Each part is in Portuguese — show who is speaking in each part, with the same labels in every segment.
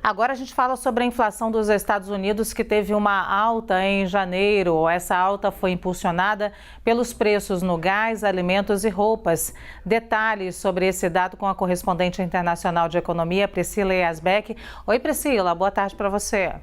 Speaker 1: Agora a gente fala sobre a inflação dos Estados Unidos, que teve uma alta em janeiro. Essa alta foi impulsionada pelos preços no gás, alimentos e roupas. Detalhes sobre esse dado com a correspondente internacional de economia, Priscila Yasbeck. Oi, Priscila, boa tarde para você.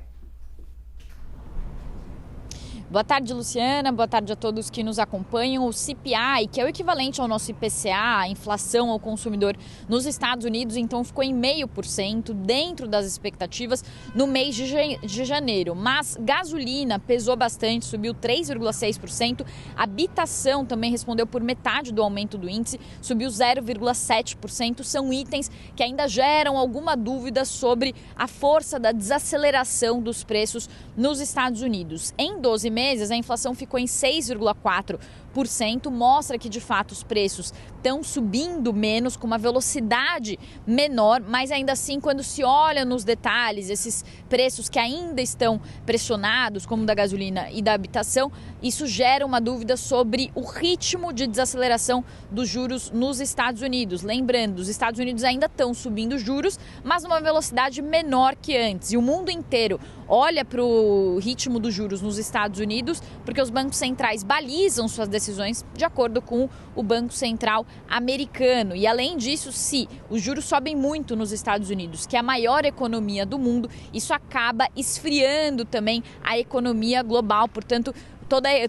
Speaker 2: Boa tarde, Luciana. Boa tarde a todos que nos acompanham. O CPI, que é o equivalente ao nosso IPCA, a inflação ao consumidor nos Estados Unidos, então ficou em 0,5% dentro das expectativas no mês de janeiro. Mas gasolina pesou bastante, subiu 3,6%. Habitação também respondeu por metade do aumento do índice, subiu 0,7%. São itens que ainda geram alguma dúvida sobre a força da desaceleração dos preços nos Estados Unidos. Em 12 meses, a inflação ficou em 6,4%, mostra que de fato os preços estão subindo menos, com uma velocidade menor, mas ainda assim, quando se olha nos detalhes, esses preços que ainda estão pressionados, como da gasolina e da habitação, isso gera uma dúvida sobre o ritmo de desaceleração dos juros nos Estados Unidos. Lembrando, os Estados Unidos ainda estão subindo juros, mas numa velocidade menor que antes. E o mundo inteiro olha para o ritmo dos juros nos Estados Unidos, porque os bancos centrais balizam suas decisões de acordo com o Banco Central americano. E além disso, se os juros sobem muito nos Estados Unidos, que é a maior economia do mundo, isso acaba esfriando também a economia global. Portanto,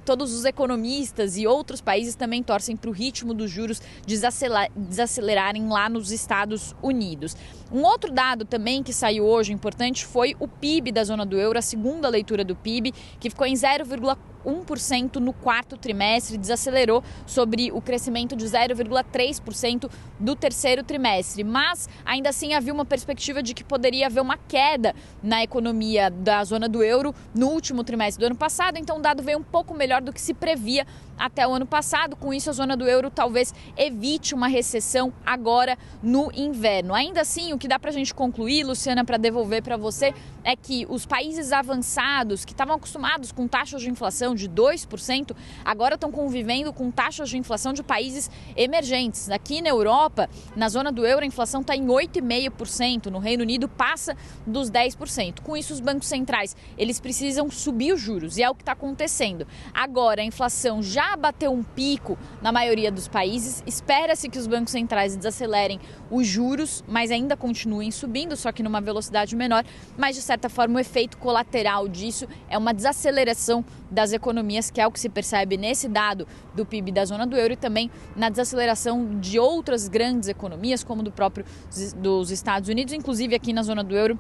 Speaker 2: todos os economistas e outros países também torcem para o ritmo dos juros desacelerarem lá nos Estados Unidos. Um outro dado também que saiu hoje importante foi o PIB da zona do euro, a segunda leitura do PIB, que ficou em 0,1% no quarto trimestre, desacelerou sobre o crescimento de 0,3% do terceiro trimestre. Mas ainda assim havia uma perspectiva de que poderia haver uma queda na economia da zona do euro no último trimestre do ano passado, então o dado veio um pouco melhor do que se previa até o ano passado. Com isso, a zona do euro talvez evite uma recessão agora no inverno. Ainda assim, o que dá para a gente concluir, Luciana, para devolver para você, é que os países avançados, que estavam acostumados com taxas de inflação de 2%, agora estão convivendo com taxas de inflação de países emergentes. Aqui na Europa, na zona do euro, a inflação está em 8,5%. No Reino Unido, passa dos 10%. Com isso, os bancos centrais, eles precisam subir os juros, e é o que está acontecendo. Agora, a inflação já bateu um pico na maioria dos países. Espera-se que os bancos centrais desacelerem os juros, mas ainda continuem subindo, só que numa velocidade menor. Mas, de certa forma, o efeito colateral disso é uma desaceleração das economias, que é o que se percebe nesse dado do PIB da zona do euro, e também na desaceleração de outras grandes economias, como dos Estados Unidos, inclusive aqui na zona do euro.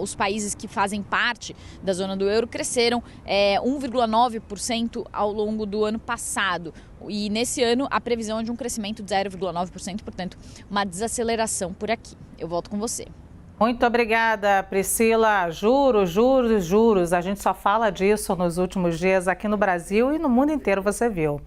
Speaker 2: Os países que fazem parte da zona do euro cresceram 1,9% ao longo do ano passado. E nesse ano a previsão é de um crescimento de 0,9%, portanto, uma desaceleração por aqui. Eu volto com você.
Speaker 1: Muito obrigada, Priscila. Juros, juros, juros. A gente só fala disso nos últimos dias aqui no Brasil e no mundo inteiro, você viu.